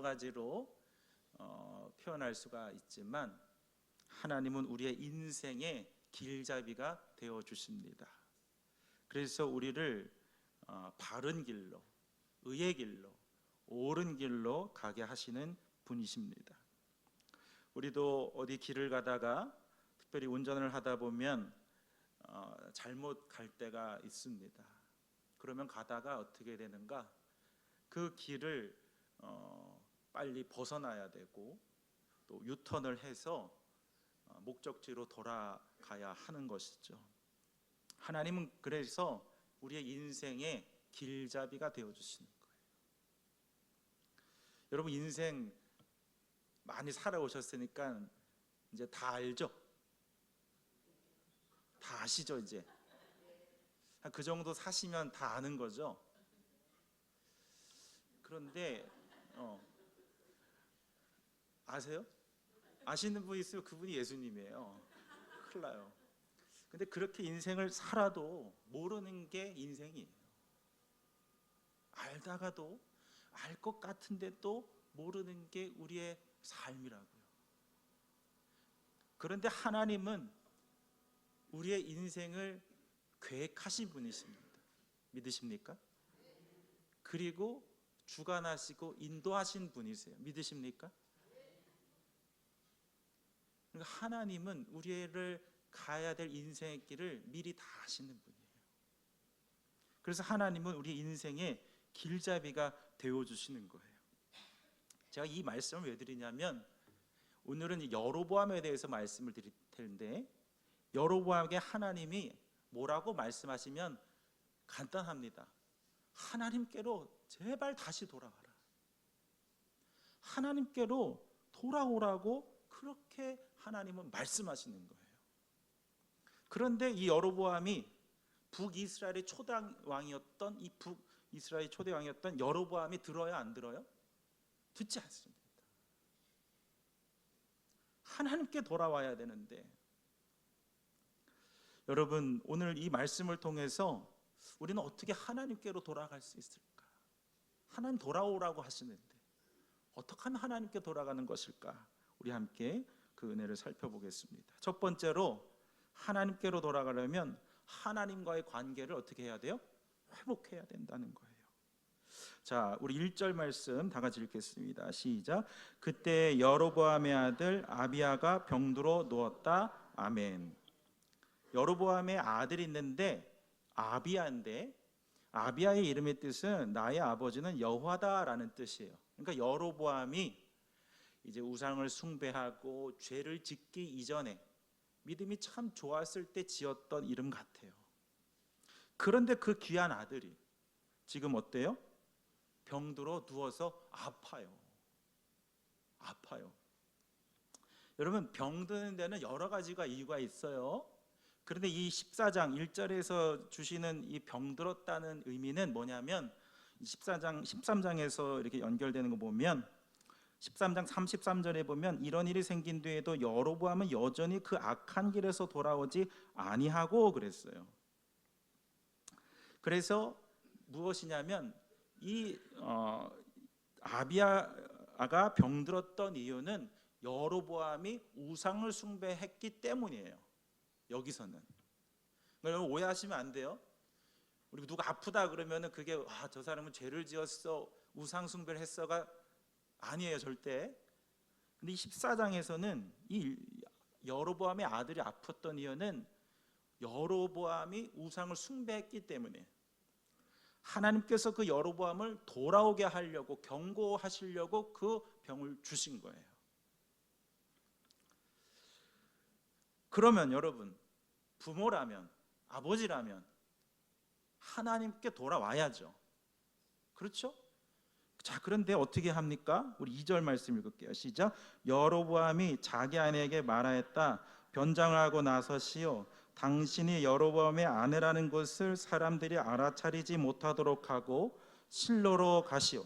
가지로 표현할 수가 있지만 하나님은 우리의 인생의 길잡이가 되어 주십니다. 그래서 우리를 바른 길로, 의의 길로, 옳은 길로 가게 하시는 분이십니다. 우리도 어디 길을 가다가 특별히 운전을 하다 보면 잘못 갈 때가 있습니다. 그러면 가다가 어떻게 되는가? 그 길을 빨리 벗어나야 되고 또 유턴을 해서 목적지로 돌아가야 하는 것이죠. 하나님은 그래서 우리의 인생의 길잡이가 되어주시는 거예요. 여러분 인생 많이 살아오셨으니까 이제 다 알죠? 다 아시죠 이제? 그 정도 사시면 다 아는 거죠. 그런데 아세요? 아시는 분 있으면 그분이 예수님이에요. 큰일 나요. 근데 그렇게 인생을 살아도 모르는 게 인생이에요. 알다가도 알 것 같은데 또 모르는 게 우리의 삶이라고요. 그런데 하나님은 우리의 인생을 계획하신 분이십니다. 믿으십니까? 그리고 주관하시고 인도하신 분이세요. 믿으십니까? 그러니까 하나님은 우리를 가야 될 인생의 길을 미리 다 아시는 분이에요. 그래서 하나님은 우리 인생의 길잡이가 되어주시는 거예요. 제가 이 말씀을 왜 드리냐면 오늘은 여로보암에 대해서 말씀을 드릴 텐데 여로보암에게 하나님이 뭐라고 말씀하시면 간단합니다. 하나님께로 제발 다시 돌아가라. 하나님께로 돌아오라고 그렇게 하나님은 말씀하시는 거예요. 그런데 이 여로보암이 북이스라엘의 초대 왕이었던 이 북이스라엘 초대 왕이었던 여로보암이 들어요, 안 들어요? 듣지 않습니다. 하나님께 돌아와야 되는데 여러분 오늘 이 말씀을 통해서 우리는 어떻게 하나님께로 돌아갈 수 있을까? 하나님 돌아오라고 하시는데 어떻게 하면 하나님께 돌아가는 것일까? 우리 함께 그 은혜를 살펴보겠습니다. 첫 번째로 하나님께로 돌아가려면 하나님과의 관계를 어떻게 해야 돼요? 회복해야 된다는 거예요. 자, 우리 1절 말씀 다 같이 읽겠습니다. 시작. 그때 여로보암의 아들 아비야가 병들어 누웠다. 아멘. 여로보암의 아들이 있는데 아비야인데 아비야의 이름의 뜻은 나의 아버지는 여호와다라는 뜻이에요. 그러니까 여로보암이 이제 우상을 숭배하고 죄를 짓기 이전에 믿음이 참 좋았을 때 지었던 이름 같아요. 그런데 그 귀한 아들이 지금 어때요? 병들어 누워서 아파요. 여러분 병드는 데는 여러 가지가 이유가 있어요. 그런데 이 14장 1절에서 주시는 이 병들었다는 의미는 뭐냐면 14장 13장에서 이렇게 연결되는 거 보면 13장 33절에 보면 이런 일이 생긴 뒤에도 여로보암은 여전히 그 악한 길에서 돌아오지 아니하고 그랬어요. 그래서 무엇이냐면 이 아비야가 병들었던 이유는 여로보암이 우상을 숭배했기 때문이에요. 여기서는 여러분 오해하시면 안 돼요. 우리 누가 아프다 그러면은 그게 저 사람은 죄를 지었어, 우상 숭배를 했어가 아니에요, 절대. 근데 이 14장에서는 이 여로보암의 아들이 아팠던 이유는 여로보암이 우상을 숭배했기 때문에 하나님께서 그 여로보암을 돌아오게 하려고 경고하시려고 그 병을 주신 거예요. 그러면 여러분 부모라면 아버지라면 하나님께 돌아와야죠. 그렇죠? 자, 그런데 어떻게 합니까? 우리 2절 말씀 읽을게요. 시작. 여로보암이 자기 아내에게 말하였다. 변장을 하고 나서시오. 당신이 여로보암의 아내라는 것을 사람들이 알아차리지 못하도록 하고 실로로 가시오.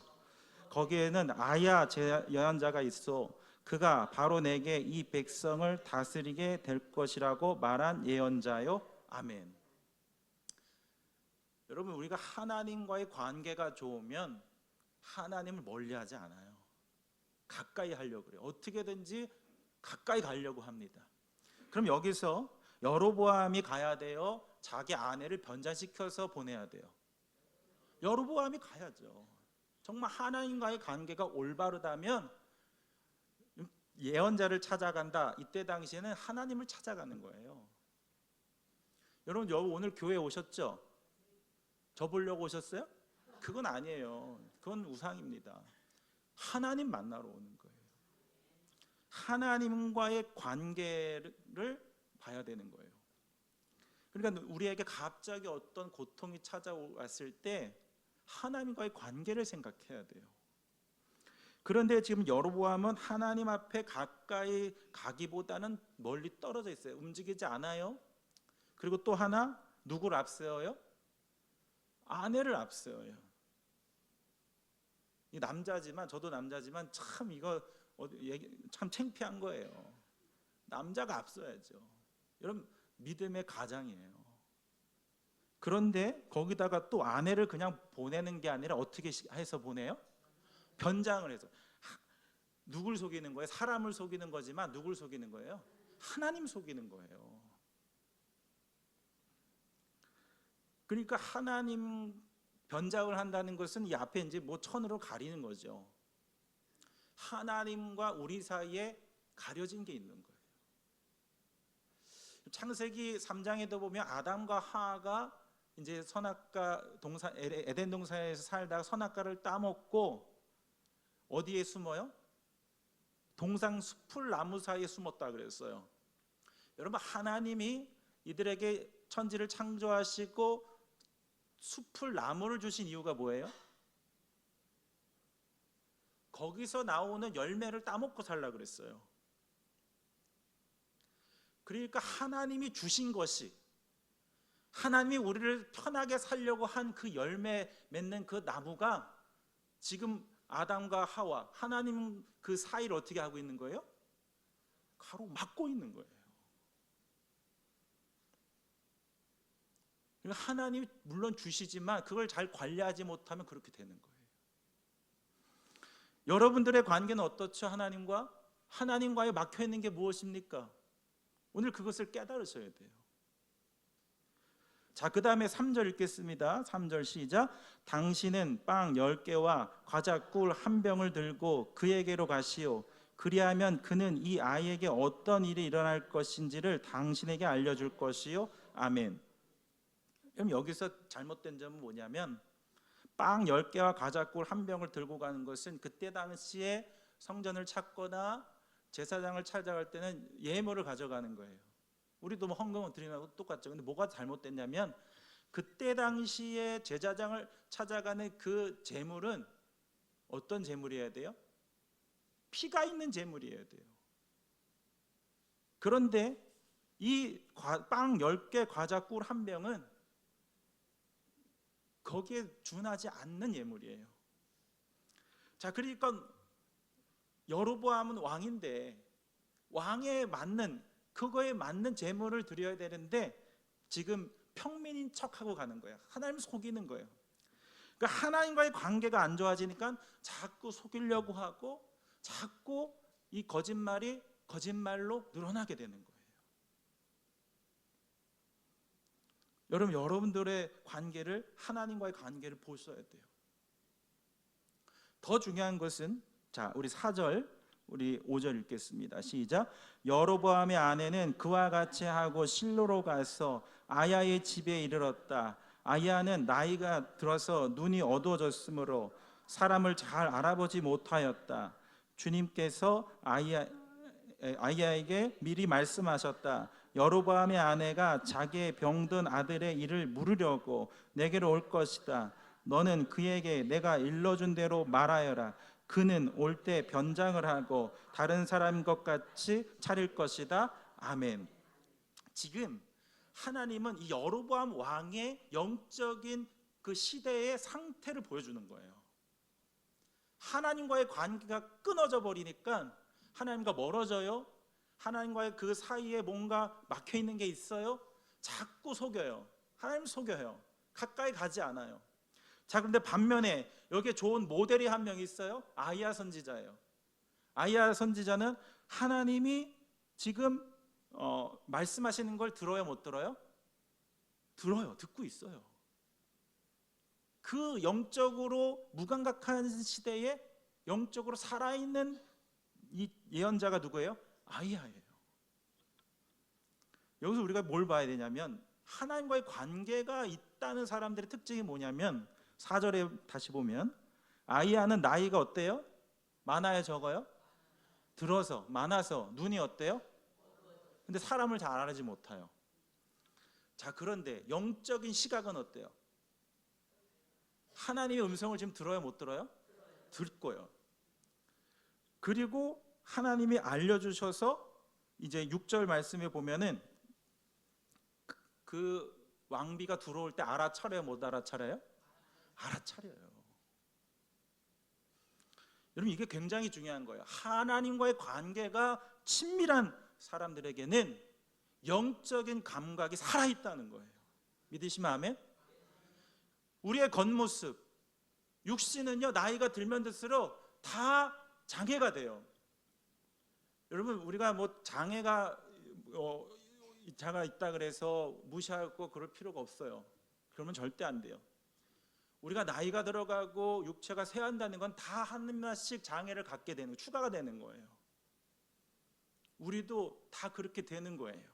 거기에는 아야 예언자가 있어. 그가 바로 내게 이 백성을 다스리게 될 것이라고 말한 예언자요. 아멘. 여러분 우리가 하나님과의 관계가 좋으면 하나님을 멀리하지 않아요. 가까이 하려고 그래요. 어떻게든지 가까이 가려고 합니다. 그럼 여기서 여로보암이 가야 돼요? 자기 아내를 변자시켜서 보내야 돼요? 여로보암이 가야죠. 정말 하나님과의 관계가 올바르다면 예언자를 찾아간다. 이때 당시에는 하나님을 찾아가는 거예요. 여러분 오늘 교회 오셨죠? 저 보려고 오셨어요? 그건 아니에요. 그건 우상입니다. 하나님 만나러 오는 거예요. 하나님과의 관계를 봐야 되는 거예요. 그러니까 우리에게 갑자기 어떤 고통이 찾아왔을 때 하나님과의 관계를 생각해야 돼요. 그런데 지금 여로보암은 하나님 앞에 가까이 가기보다는 멀리 떨어져 있어요. 움직이지 않아요. 그리고 또 하나, 누구를 앞세워요? 아내를 앞세워요. 이 남자지만, 저도 남자지만 참 이거 참 창피한 거예요. 남자가 앞서야죠. 여러분, 믿음의 가장이에요. 그런데 거기다가 또 아내를 그냥 보내는 게 아니라 어떻게 해서 보내요? 변장을 해서. 누굴 속이는 거예요? 사람을 속이는 거지만 누굴 속이는 거예요? 하나님 속이는 거예요. 그러니까 하나님 변장을 한다는 것은 이 앞에 이제 뭐 천으로 가리는 거죠. 하나님과 우리 사이에 가려진 게 있는 거예요. 창세기 3장에도 보면 아담과 하와가 이제 선악과 동산 에덴 동산에서 살다가 선악과를 따먹고 어디에 숨어요? 동상 숲풀 나무 사이에 숨었다 그랬어요. 여러분, 하나님이 이들에게 천지를 창조하시고 숲풀 나무를 주신 이유가 뭐예요? 거기서 나오는 열매를 따먹고 살라 그랬어요. 그러니까 하나님이 주신 것이, 하나님이 우리를 편하게 살려고 한 그 열매 맺는 그 나무가 지금 아담과 하와, 하나님 그 사이를 어떻게 하고 있는 거예요? 가로막고 있는 거예요. 하나님이 물론 주시지만 그걸 잘 관리하지 못하면 그렇게 되는 거예요. 여러분들의 관계는 어떻죠? 하나님과의 막혀있는 게 무엇입니까? 오늘 그것을 깨달으셔야 돼요. 자, 그 다음에 3절 읽겠습니다. 3절 시작. 당신은 빵 10개와 과자 꿀 1병을 들고 그에게로 가시오. 그리하면 그는 이 아이에게 어떤 일이 일어날 것인지를 당신에게 알려줄 것이요. 아멘. 그럼 여기서 잘못된 점은 뭐냐면, 빵 10개와 과자 꿀 1병을 들고 가는 것은 그때 당시에 성전을 찾거나 제사장을 찾아갈 때는 예물을 가져가는 거예요. 우리도 뭐 헌금을 드리는 것도 똑같죠. 근데 뭐가 잘못됐냐면, 그때 당시에 제사장을 찾아가는 그 제물은 어떤 제물이어야 돼요? 피가 있는 제물이어야 돼요. 그런데 이 빵 10개 과자 꿀 1병은 거기에 준하지 않는 예물이에요. 자, 그러니까 여로보암은 왕인데 왕에 맞는, 그거에 맞는 제물을 드려야 되는데 지금 평민인 척하고 가는 거예요. 하나님 속이는 거예요. 그러니까 하나님과의 관계가 안 좋아지니까 자꾸 속이려고 하고 자꾸 이 거짓말이 거짓말로 늘어나게 되는 거예요. 여러분, 여러분들의 관계를, 하나님과의 관계를 보셔야 돼요. 더 중요한 것은, 자, 우리 4절, 우리 5절 읽겠습니다. 시작. 여로보암의 아내는 그와 같이 하고 실로로 가서 아야의 집에 이르렀다. 아야는 나이가 들어서 눈이 어두워졌으므로 사람을 잘 알아보지 못하였다. 주님께서 아야에게 미리 말씀하셨다. 여로보암의 아내가 자기의 병든 아들의 일을 물으려고 내게로 올 것이다. 너는 그에게 내가 일러준 대로 말하여라. 그는 올 때 변장을 하고 다른 사람인 것 같이 차릴 것이다. 아멘. 지금 하나님은 이 여로보암 왕의 영적인 그 시대의 상태를 보여주는 거예요. 하나님과의 관계가 끊어져 버리니까 하나님과 멀어져요. 하나님과의 그 사이에 뭔가 막혀 있는 게 있어요. 자꾸 속여요. 하나님 속여요. 가까이 가지 않아요. 자, 그런데 반면에 여기에 좋은 모델이 한 명 있어요. 아이야 선지자예요. 아이야 선지자는 하나님이 지금 말씀하시는 걸 들어요, 못 들어요? 들어요. 듣고 있어요. 그 영적으로 무감각한 시대에 영적으로 살아있는 이 예언자가 누구예요? 아이야예요. 여기서 우리가 뭘 봐야 되냐면 하나님과의 관계가 있다는 사람들의 특징이 뭐냐면 4절에 다시 보면 아이야는 나이가 어때요? 많아요, 적어요? 들어서, 많아서. 눈이 어때요? 근데 사람을 잘 알아지 못해요. 자, 그런데 영적인 시각은 어때요? 하나님의 음성을 지금 들어요, 못 들어요? 듣고요. 그리고 하나님이 알려주셔서 이제 6절 말씀에 보면은 그 왕비가 들어올 때 알아차려요, 못 알아차려요? 알아차려요. 여러분, 이게 굉장히 중요한 거예요. 하나님과의 관계가 친밀한 사람들에게는 영적인 감각이 살아있다는 거예요. 믿으시면 아멘? 우리의 겉모습, 육신은요, 나이가 들면 들수록 다 장애가 돼요. 여러분, 우리가 뭐 장애가 있다 그래서 무시하고 그럴 필요가 없어요. 그러면 절대 안 돼요. 우리가 나이가 들어가고 육체가 쇠한다는 건 다 하나씩 장애를 갖게 되는, 추가가 되는 거예요. 우리도 다 그렇게 되는 거예요.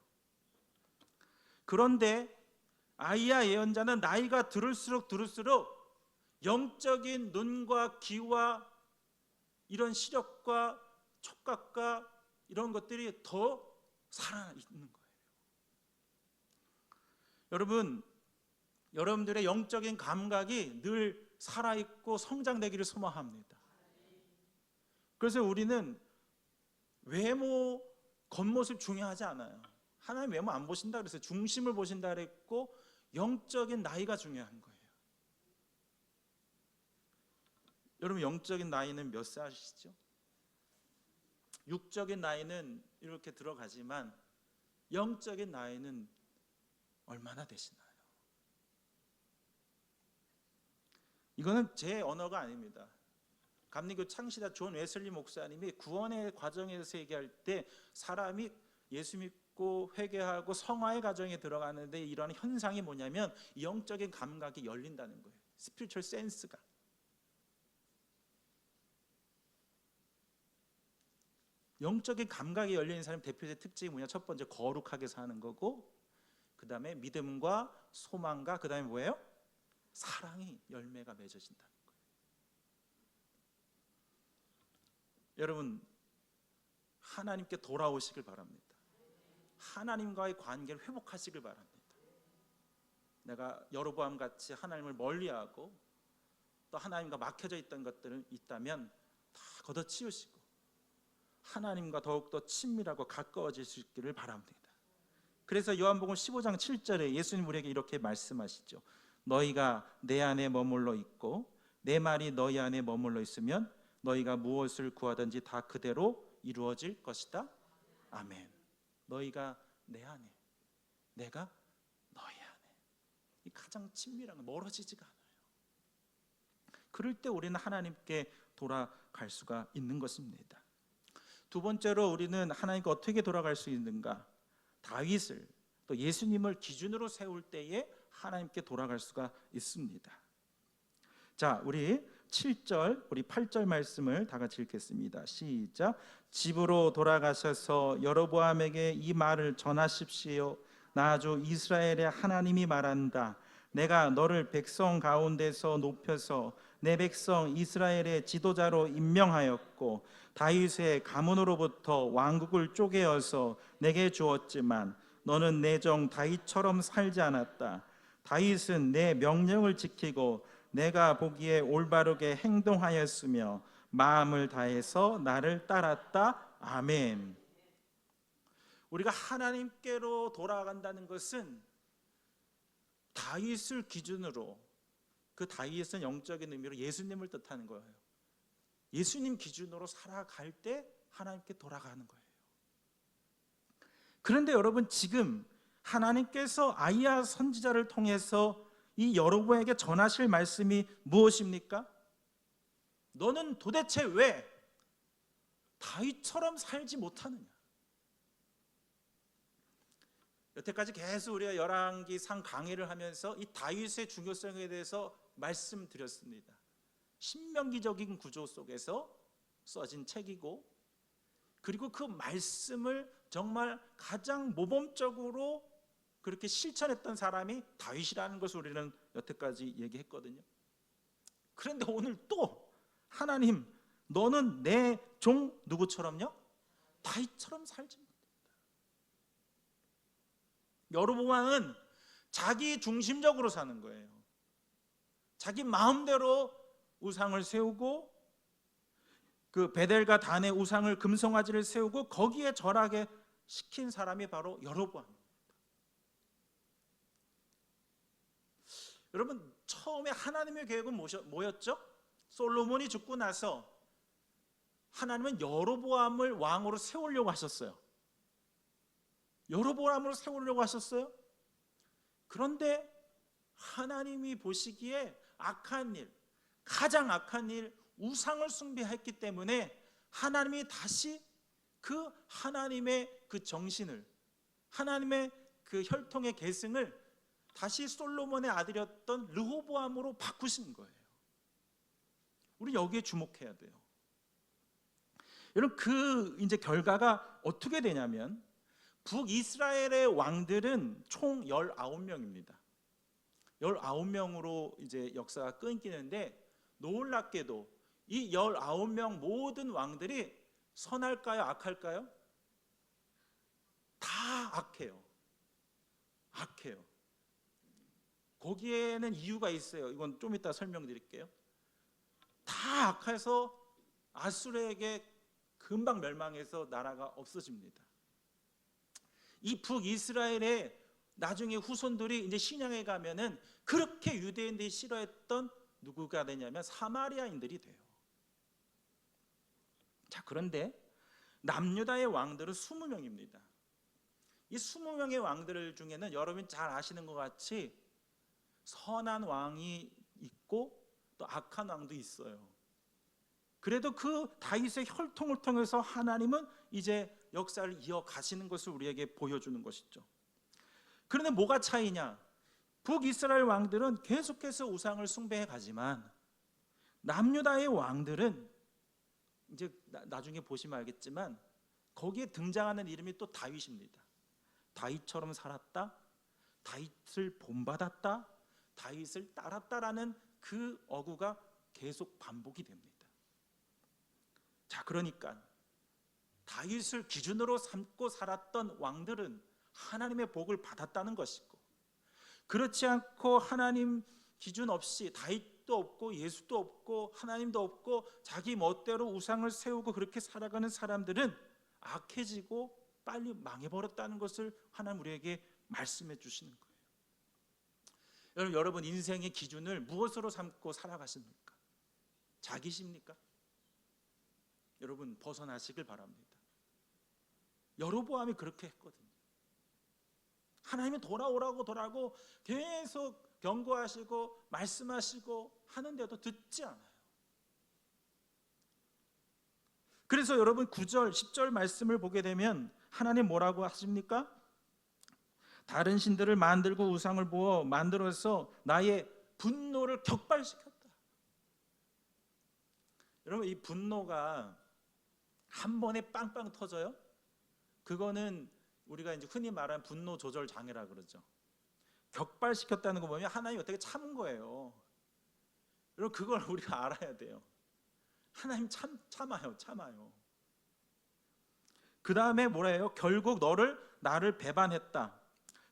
그런데 아이야 예언자는 나이가 들을수록 영적인 눈과 귀와 이런 시력과 촉각과 이런 것들이 더 살아있는 거예요. 여러분들의 영적인 감각이 늘 살아있고 성장되기를 소망합니다. 그래서 우리는 외모, 겉모습 중요하지 않아요. 하나님 외모 안 보신다 그래서 중심을 보신다 그랬고 영적인 나이가 중요한 거예요. 여러분, 영적인 나이는 몇 살이시죠? 육적인 나이는 이렇게 들어가지만 영적인 나이는 얼마나 되시나요? 이거는 제 언어가 아닙니다. 감리교 창시자 존 웨슬리 목사님이 구원의 과정에서 얘기할 때 사람이 예수 믿고 회개하고 성화의 과정에 들어가는데 이러한 현상이 뭐냐면 영적인 감각이 열린다는 거예요. 스피리추얼 센스가. 영적인 감각이 열리는 사람 대표적 특징이 뭐냐? 첫 번째, 거룩하게 사는 거고, 그 다음에 믿음과 소망과, 그 다음에 뭐예요? 사랑이 열매가 맺어진다는 거예요. 여러분, 하나님께 돌아오시길 바랍니다. 하나님과의 관계를 회복하시길 바랍니다. 내가 여로보암 같이 하나님을 멀리하고 또 하나님과 막혀져 있던 것들은 있다면 다 걷어치우시고 하나님과 더욱더 친밀하고 가까워질 수 있기를 바랍니다. 그래서 요한복음 15장 7절에 예수님 우리에게 이렇게 말씀하시죠. 너희가 내 안에 머물러 있고 내 말이 너희 안에 머물러 있으면 너희가 무엇을 구하든지 다 그대로 이루어질 것이다. 아멘. 너희가 내 안에, 내가 너희 안에. 이 가장 친밀한 거, 멀어지지가 않아요. 그럴 때 우리는 하나님께 돌아갈 수가 있는 것입니다. 두 번째로 우리는 하나님께 어떻게 돌아갈 수 있는가? 다윗을 또 예수님을 기준으로 세울 때에 하나님께 돌아갈 수가 있습니다. 자, 우리 7절, 우리 8절 말씀을 다 같이 읽겠습니다. 시작. 집으로 돌아가셔서 여로보암에게 이 말을 전하십시오. 나 주 이스라엘의 하나님이 말한다. 내가 너를 백성 가운데서 높여서 내 백성 이스라엘의 지도자로 임명하였고 다윗의 가문으로부터 왕국을 쪼개어서 내게 주었지만 너는 내 종 다윗처럼 살지 않았다. 다윗은 내 명령을 지키고 내가 보기에 올바르게 행동하였으며 마음을 다해서 나를 따랐다. 아멘. 우리가 하나님께로 돌아간다는 것은 다윗을 기준으로, 그 다윗은 영적인 의미로 예수님을 뜻하는 거예요. 예수님 기준으로 살아갈 때 하나님께 돌아가는 거예요. 그런데 여러분, 지금 하나님께서 아이야 선지자를 통해서 이 여로보암에게 전하실 말씀이 무엇입니까? 너는 도대체 왜 다윗처럼 살지 못하느냐? 여태까지 계속 우리가 열왕기상 강의를 하면서 이 다윗의 중요성에 대해서 말씀드렸습니다. 신명기적인 구조 속에서 써진 책이고, 그리고 그 말씀을 정말 가장 모범적으로 그렇게 실천했던 사람이 다윗이라는 것을 우리는 여태까지 얘기했거든요. 그런데 오늘 또 하나님, 너는 내 종 누구처럼요? 다윗처럼 살지 못한다. 여로보암은 자기 중심적으로 사는 거예요. 자기 마음대로 우상을 세우고, 그 베델과 단의 우상을 금송아지를 세우고 거기에 절하게 시킨 사람이 바로 여로보암입니다. 여러분, 처음에 하나님의 계획은 뭐였죠? 솔로몬이 죽고 나서 하나님은 여로보암을 왕으로 세우려고 하셨어요. 여로보암으로 세우려고 하셨어요. 그런데 하나님이 보시기에 악한 일, 가장 악한 일, 우상을 숭배했기 때문에 하나님이 다시 그 하나님의 그 정신을, 하나님의 그 혈통의 계승을 다시 솔로몬의 아들이었던 르호보암으로 바꾸신 거예요. 우리 여기에 주목해야 돼요. 여러분, 그 이제 결과가 어떻게 되냐면, 북이스라엘의 왕들은 총 19명입니다. 19명으로 이제 역사가 끊기는데, 놀랍게도 이 19명 모든 왕들이 선할까요? 악할까요? 다 악해요. 악해요. 거기에는 이유가 있어요. 이건 좀 이따 설명드릴게요. 다 악해서 아수르에게 금방 멸망해서 나라가 없어집니다. 이 북이스라엘의 나중에 후손들이 이제 신약에 가면은 그렇게 유대인들이 싫어했던 누구가 되냐면 사마리아인들이 돼요. 자, 그런데 남유다의 왕들은 20명입니다. 이 20명의 왕들 중에는 여러분 잘 아시는 것 같이 선한 왕이 있고 또 악한 왕도 있어요. 그래도 그 다윗의 혈통을 통해서 하나님은 이제 역사를 이어가시는 것을 우리에게 보여주는 것이죠. 그런데 뭐가 차이냐? 북이스라엘 왕들은 계속해서 우상을 숭배해 가지만 남유다의 왕들은 이제 나중에 보시면 알겠지만 거기에 등장하는 이름이 또 다윗입니다. 다윗처럼 살았다, 다윗을 본받았다, 다윗을 따랐다라는 그 어구가 계속 반복이 됩니다. 자, 그러니까 다윗을 기준으로 삼고 살았던 왕들은 하나님의 복을 받았다는 것이고, 그렇지 않고 하나님 기준 없이 다윗도 없고 예수도 없고 하나님도 없고 자기 멋대로 우상을 세우고 그렇게 살아가는 사람들은 악해지고 빨리 망해버렸다는 것을 하나님 우리에게 말씀해 주시는 거예요. 여러분 인생의 기준을 무엇으로 삼고 살아가십니까? 자기십니까? 여러분 벗어나시길 바랍니다. 여로보암이 그렇게 했거든요. 하나님이 돌아오라고 계속 경고하시고 말씀하시고 하는데도 듣지 않아요. 그래서 여러분 9절 10절 말씀을 보게 되면 하나님 뭐라고 하십니까? 다른 신들을 만들고 우상을 부어 만들어서 나의 분노를 격발시켰다. 여러분 이 분노가 한 번에 빵빵 터져요? 그거는 우리가 이제 흔히 말하는 분노 조절 장애라 그러죠. 격발시켰다는 거 보면 하나님이 어떻게 참은 거예요. 여러분 그걸 우리가 알아야 돼요. 하나님 참아요. 그 다음에 뭐래요? 결국 나를 배반했다.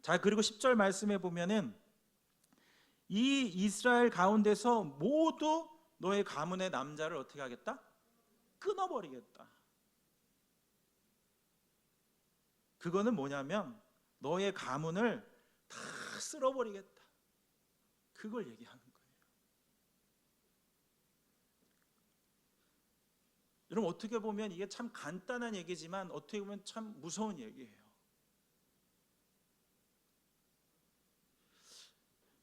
자, 그리고 10절 말씀에 보면은 이 이스라엘 가운데서 모두 너의 가문의 남자를 어떻게 하겠다? 끊어버리겠다. 그거는 뭐냐면 너의 가문을 다 쓸어버리겠다. 그걸 얘기하는 거예요. 여러분 어떻게 보면 이게 참 간단한 얘기지만 어떻게 보면 참 무서운 얘기예요.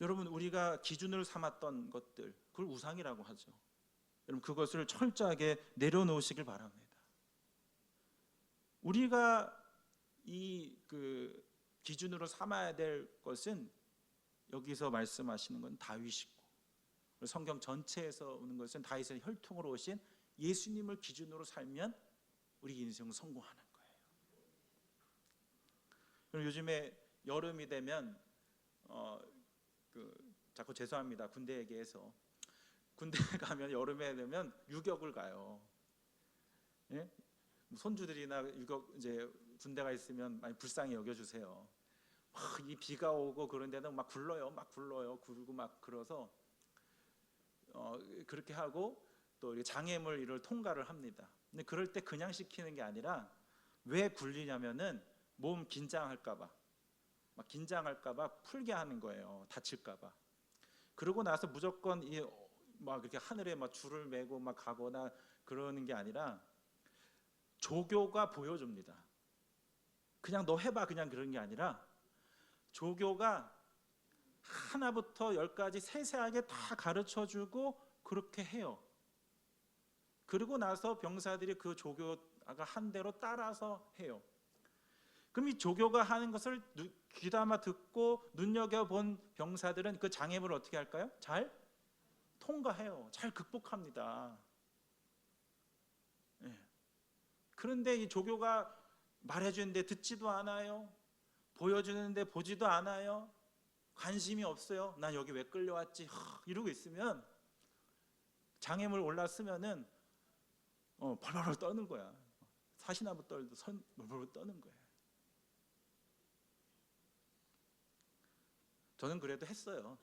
여러분 우리가 기준으로 삼았던 것들, 그걸 우상이라고 하죠. 여러분 그것을 철저하게 내려놓으시길 바랍니다. 우리가 이 기준으로 삼아야 될 것은 여기서 말씀하시는 건 다윗이고, 성경 전체에서 오는 것은 다윗의 혈통으로 오신 예수님을 기준으로 살면 우리 인생은 성공하는 거예요. 그럼 요즘에 여름이 되면 자꾸 죄송합니다. 군대 얘기해서 군대 가면 여름에 되면 유격을 가요. 예? 손주들이나 유격 이제 군대가 있으면 많이 불쌍히 여겨주세요. 이 비가 오고 그런 데는 막 굴러요, 굴고 막 그러서 그렇게 하고 또 장애물 이를 통과를 합니다. 근데 그럴 때 그냥 시키는 게 아니라 왜 굴리냐면은 몸 긴장할까봐, 막 긴장할까봐 풀게 하는 거예요. 다칠까봐. 그러고 나서 무조건 막 이렇게 하늘에 막 줄을 메고 막 가거나 그러는 게 아니라 조교가 보여줍니다. 그냥 너 해봐 그냥 그런 게 아니라 조교가 하나부터 열까지 세세하게 다 가르쳐주고 그렇게 해요. 그리고 나서 병사들이 그 조교가 한 대로 따라서 해요. 그럼 이 조교가 하는 것을 귀담아 듣고 눈여겨본 병사들은 그 장애물을 어떻게 할까요? 잘 통과해요. 잘 극복합니다. 네. 그런데 이 조교가 말해주는데 듣지도 않아요. 보여주는데 보지도 않아요. 관심이 없어요. 난 여기 왜 끌려왔지? 이러고 있으면 장애물 올랐으면은 벌벌 떠는 거야. 사시나무 떨도 벌벌 떠는 거야. 저는 그래도 했어요.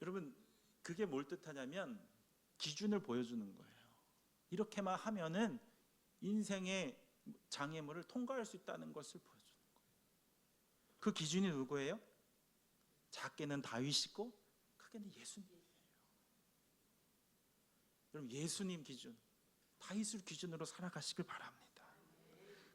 여러분, 그게 뭘 뜻하냐면 기준을 보여주는 거예요. 이렇게만 하면은 인생의 장애물을 통과할 수 있다는 것을 보여주는 거예요. 그 기준이 누구예요? 작게는 다윗이고 크게는 예수님이에요. 여러분, 예수님 기준, 다윗을 기준으로 살아가시길 바랍니다.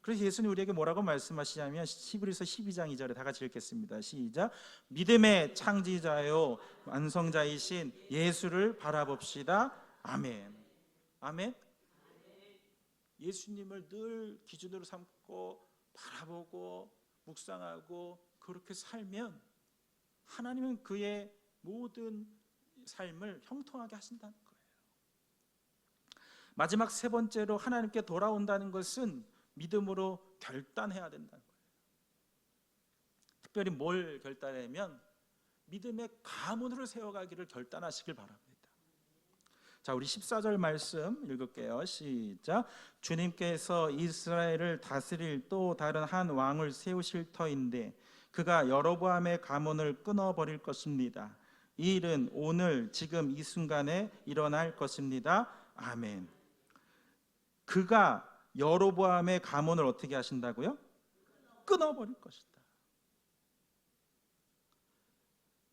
그래서 예수님 우리에게 뭐라고 말씀하시냐면 히브리서 12장 2절에 다 같이 읽겠습니다. 시작. 믿음의 창지자요 완성자이신 예수를 바라봅시다. 아멘. 아멘. 예수님을 늘 기준으로 삼고 바라보고 묵상하고 그렇게 살면 하나님은 그의 모든 삶을 형통하게 하신다는 거예요. 마지막 세 번째로 하나님께 돌아온다는 것은 믿음으로 결단해야 된다는 거예요. 특별히 뭘 결단하면 믿음의 가문으로 세워가기를 결단하시길 바랍니다. 자, 우리 14절 말씀 읽을게요. 시작. 주님께서 이스라엘을 다스릴 또 다른 한 왕을 세우실 터인데 그가 여로보암의 가문을 끊어버릴 것입니다. 이 일은 오늘 지금 이 순간에 일어날 것입니다. 아멘. 그가 여로보암의 가문을 어떻게 하신다고요? 끊어버릴 것이다.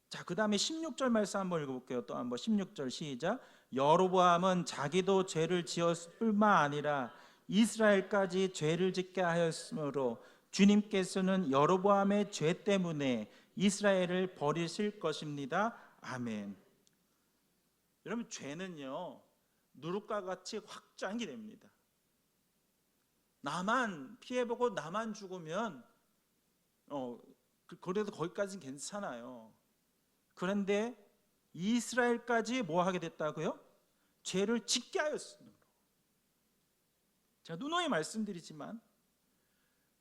자, 그 다음에 16절 말씀 한번 읽어볼게요. 또 한번 16절 시작. 여로보암은 자기도 죄를 지었을 뿐만 아니라 이스라엘까지 죄를 짓게 하였으므로 주님께서는 여로보암의 죄 때문에 이스라엘을 버리실 것입니다. 아멘. 여러분, 죄는요 누룩과 같이 확장이 됩니다. 나만 피해보고 나만 죽으면 그래도 거기까지는 괜찮아요. 그런데 이스라엘까지 뭐 하게 됐다고요? 죄를 짓게 하였으므로. 제가 누누이 말씀드리지만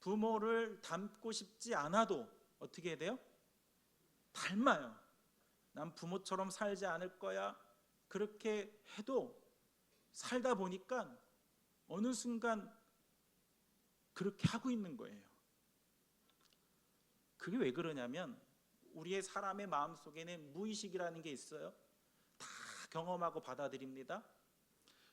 부모를 닮고 싶지 않아도 어떻게 해야 돼요? 닮아요. 난 부모처럼 살지 않을 거야. 그렇게 해도 살다 보니까 어느 순간 그렇게 하고 있는 거예요. 그게 왜 그러냐면 우리의 사람의 마음속에는 무의식이라는 게 있어요. 다 경험하고 받아들입니다.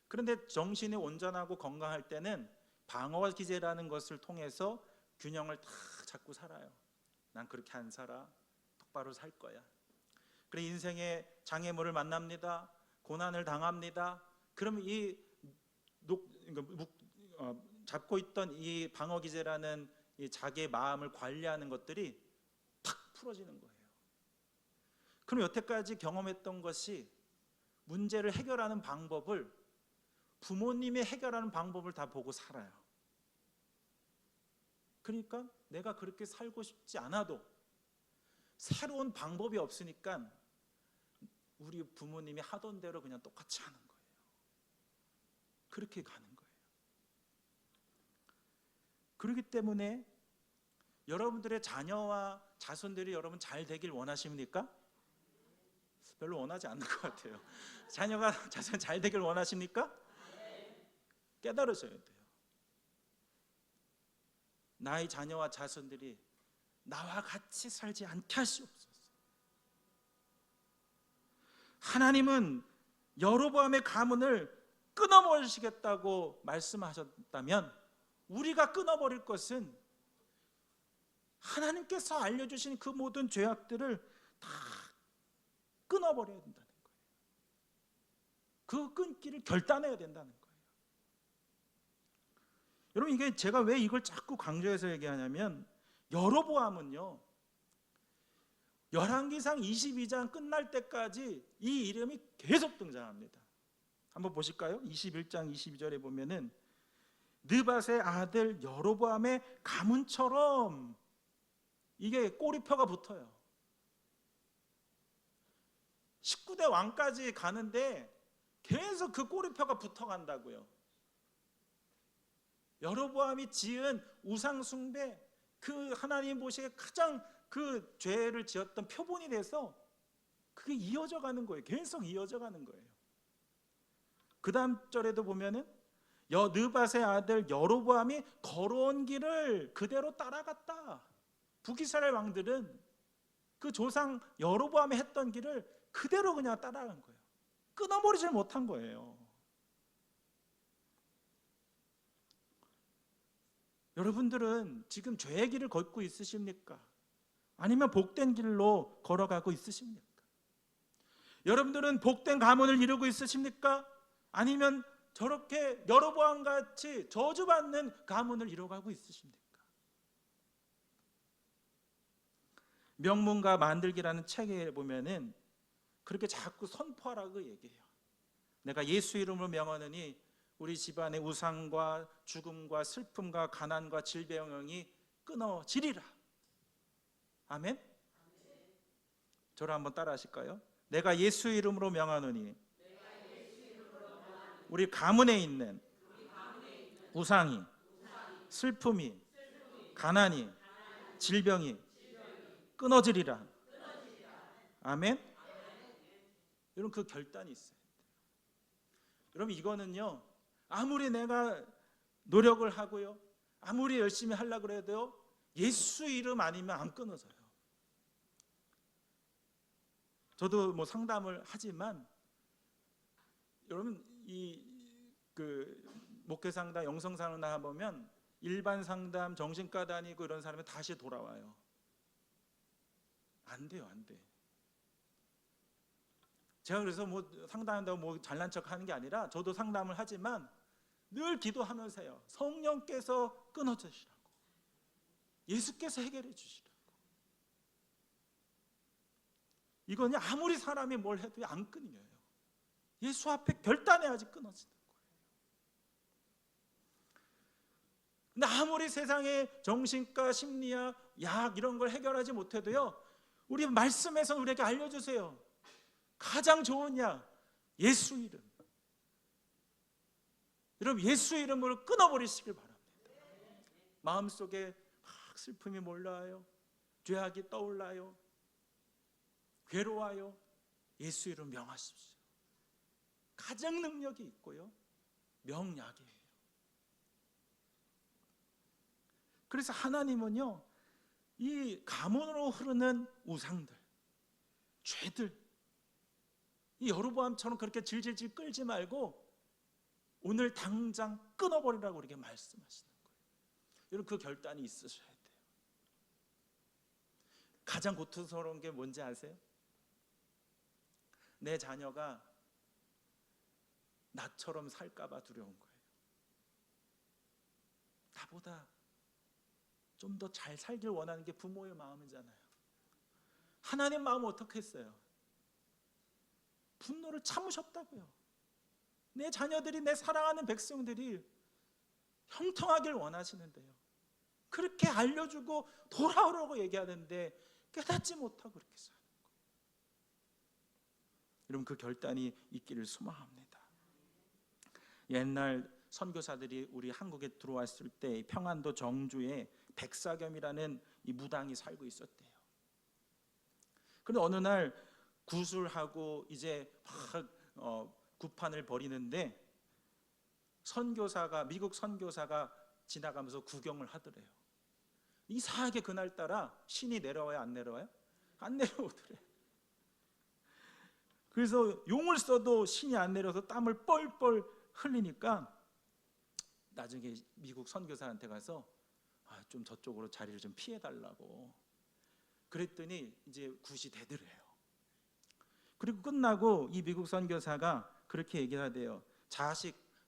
그런데 정신이 온전하고 건강할 때는 방어 기제라는 것을 통해서 균형을 다 잡고 살아요. 난 그렇게 안 살아. 똑바로 살 거야. 그래 인생의 장애물을 만납니다. 고난을 당합니다. 그럼 잡고 있던 이 방어 기제라는 이 자기의 마음을 관리하는 것들이 탁 풀어지는 거예요. 그럼 여태까지 경험했던 것이 문제를 해결하는 방법을 부모님이 해결하는 방법을 다 보고 살아요. 그러니까 내가 그렇게 살고 싶지 않아도 새로운 방법이 없으니까 우리 부모님이 하던 대로 그냥 똑같이 하는 거예요. 그렇게 가는 거예요. 그렇기 때문에 여러분들의 자녀와 자손들이 여러분 잘 되길 원하십니까? 별로 원하지 않는 것 같아요. 자녀가 자손 잘 되길 원하십니까? 깨달으셔야 돼요. 나의 자녀와 자손들이 나와 같이 살지 않게 하시옵소서. 하나님은 여로보암의 가문을 끊어버리시겠다고 말씀하셨다면 우리가 끊어버릴 것은 하나님께서 알려주신 그 모든 죄악들을 다 끊어버려야 된다는 거예요. 그 끊기를 결단해야 된다는 거예요. 여러분, 이게 제가 왜 이걸 자꾸 강조해서 얘기하냐면 여로보암은요, 열왕기상 22장 끝날 때까지 이 이름이 계속 등장합니다. 한번 보실까요? 21장 22절에 보면은 느밧의 아들 여로보암의 가문처럼 이게 꼬리표가 붙어요. 19대 왕까지 가는데 계속 그 꼬리표가 붙어간다고요. 여로보암이 지은 우상숭배, 그 하나님 보시기에 가장 그 죄를 지었던 표본이 돼서 그게 이어져 가는 거예요. 계속 이어져 가는 거예요. 그 다음 절에도 보면은 느밧의 아들 여로보암이 걸어온 길을 그대로 따라갔다. 북이스라엘 왕들은 그 조상 여로보암이 했던 길을 그대로 그냥 따라간 거예요. 끊어버리질 못한 거예요. 여러분들은 지금 죄의 길을 걷고 있으십니까? 아니면 복된 길로 걸어가고 있으십니까? 여러분들은 복된 가문을 이루고 있으십니까? 아니면 저렇게 여로보암 같이 저주받는 가문을 이루어가고 있으십니까? 명문가 만들기라는 책에 보면은 그렇게 자꾸 선포하라고 얘기해요. 내가 예수 이름으로 명하노니 우리 집안의 우상과 죽음과 슬픔과 가난과 질병이 끊어지리라. 아멘? 저를 한번 따라 하실까요? 내가 예수 이름으로 명하노니 우리 가문에 있는 우상이, 슬픔이, 가난이, 질병이 끊어지리라. 아멘? 여러분, 그 결단이 있어요. 여러분, 이거는요, 아무리 내가 노력을 하고요, 아무리 열심히 하려고 해도 예수 이름 아니면 안 끊어져요. 저도 뭐 상담을 하지만 여러분, 목회 상담, 영성 상담 보면 일반 상담, 정신과 다니고 이런 사람이 다시 돌아와요. 안 돼요, 안 돼. 제가 그래서 뭐 상담한다고 뭐 잘난 척 하는 게 아니라 저도 상담을 하지만 늘 기도하면서요, 성령께서 끊어주시라고, 예수께서 해결해 주시라고. 이건 아무리 사람이 뭘 해도 안 끊겨요. 예수 앞에 결단해야지 끊어지는 거예요. 근데 아무리 세상에 정신과, 심리학, 약 이런 걸 해결하지 못해도요, 우리 말씀에서 우리에게 알려주세요. 가장 좋은 약, 예수 이름. 여러분, 예수 이름으로 끊어버리시길 바랍니다. 마음속에 막 슬픔이 몰려와요, 죄악이 떠올라요, 괴로워요. 예수 이름 명하십시오. 가장 능력이 있고요, 명약이에요. 그래서 하나님은요, 이 가문으로 흐르는 우상들, 죄들, 이 여로보암처럼 그렇게 질질질 끌지 말고 오늘 당장 끊어버리라고 우리에게 말씀하시는 거예요. 여러분, 그 결단이 있으셔야 돼요. 가장 고통스러운 게 뭔지 아세요? 내 자녀가 나처럼 살까봐 두려운 거예요. 나보다 좀 더 잘 살길 원하는 게 부모의 마음이잖아요. 하나님 마음은 어떻게 했어요? 분노를 참으셨다고요. 내 자녀들이, 내 사랑하는 백성들이 형통하길 원하시는데요, 그렇게 알려주고 돌아오라고 얘기하는데 깨닫지 못하고 그렇게 사는 거예요. 여러분, 그 결단이 있기를 소망합니다. 옛날 선교사들이 우리 한국에 들어왔을 때 평안도 정주에 백사겸이라는 이 무당이 살고 있었대요. 그런데 어느 날 구술하고 이제 막 구판을 벌이는데 선교사가, 미국 선교사가 지나가면서 구경을 하더래요. 이상하게 그날따라 신이 내려와요, 안 내려와요? 안 내려오더래요. 그래서 용을 써도 신이 안 내려서 땀을 뻘뻘 흘리니까 나중에 미국 선교사한테 가서 좀 저쪽으로 자리를 좀 피해달라고 그랬더니 이제 굿이 되더래요. 그리고 끝나고 이 미국 선교사가 그렇게 얘기하대요.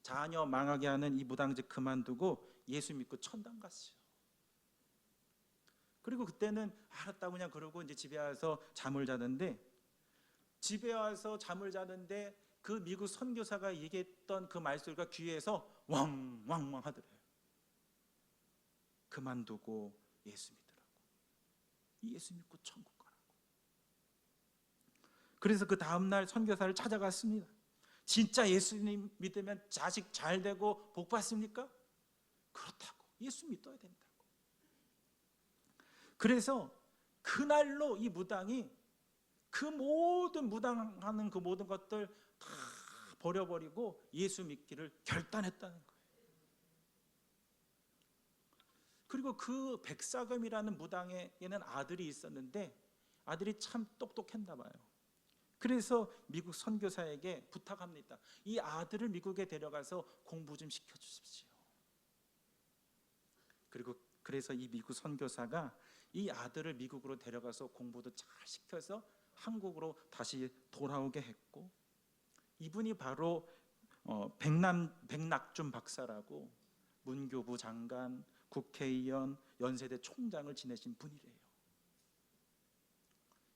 자녀 망하게 하는 이 무당집 그만두고 예수 믿고 천당 갔어요. 그리고 그때는 알았다고 그냥 그러고 이제 집에 와서 잠을 자는데, 그 미국 선교사가 얘기했던 그 말소리가 귀에서 왕왕왕 하더래요. 그만두고 예수 믿으라고, 예수 믿고 천국 가라고. 그래서 그 다음날 선교사를 찾아갔습니다. 진짜 예수님 믿으면 자식 잘 되고 복 받습니까? 그렇다고, 예수 믿어야 된다고. 그래서 그날로 이 무당이 그 모든 무당하는 그 모든 것들 다 버려버리고 예수 믿기를 결단했다는 거예요. 그리고 그 백사겸이라는 무당에게는 아들이 있었는데 아들이 참 똑똑했나 봐요. 그래서 미국 선교사에게 부탁합니다. 이 아들을 미국에 데려가서 공부 좀 시켜주십시오. 그래서 이 미국 선교사가 이 아들을 미국으로 데려가서 공부도 잘 시켜서 한국으로 다시 돌아오게 했고, 이분이 바로 백낙준 박사라고 문교부 장관, 국회의원, 연세대 총장을 지내신 분이래요.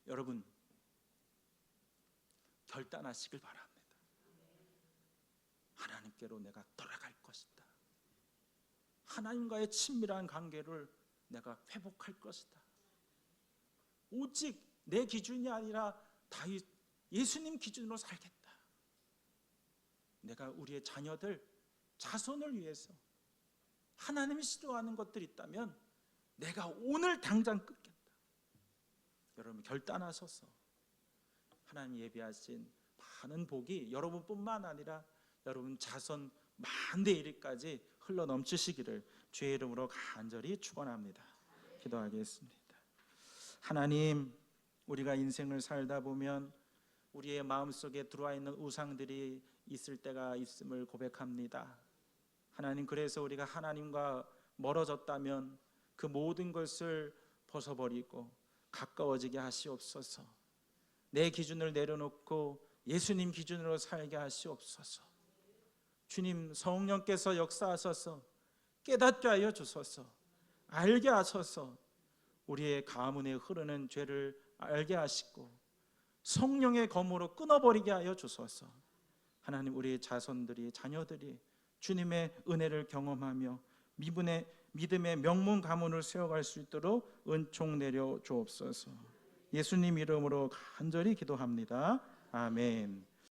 여러분, 결단하시길 바랍니다. 하나님께로 내가 돌아갈 것이다. 하나님과의 친밀한 관계를 내가 회복할 것이다. 오직 내 기준이 아니라 다윗 예수님 기준으로 살겠다. 내가 우리의 자녀들, 자손을 위해서 하나님이 싫어하는 것들이 있다면 내가 오늘 당장 끊겠다. 여러분, 결단하셔서 하나님 예비하신 많은 복이 여러분뿐만 아니라 여러분 자손 만대일까지 흘러 넘치시기를 주의 이름으로 간절히 축원합니다. 기도하겠습니다. 하나님, 우리가 인생을 살다 보면 우리의 마음속에 들어와 있는 우상들이 있을 때가 있음을 고백합니다. 하나님, 그래서 우리가 하나님과 멀어졌다면 그 모든 것을 벗어버리고 가까워지게 하시옵소서. 내 기준을 내려놓고 예수님 기준으로 살게 하시옵소서. 주님, 성령께서 역사하셔서 깨닫게 하여 주소서. 알게 하셔서 우리의 가문에 흐르는 죄를 알게 하시고 성령의 검으로 끊어버리게 하여 주소서. 하나님, 우리의 자손들이, 자녀들이 주님의 은혜를 경험하며 믿음의 명문 가문을 세워갈 수 있도록 은총 내려 주옵소서. 예수님 이름으로 간절히 기도합니다. 아멘.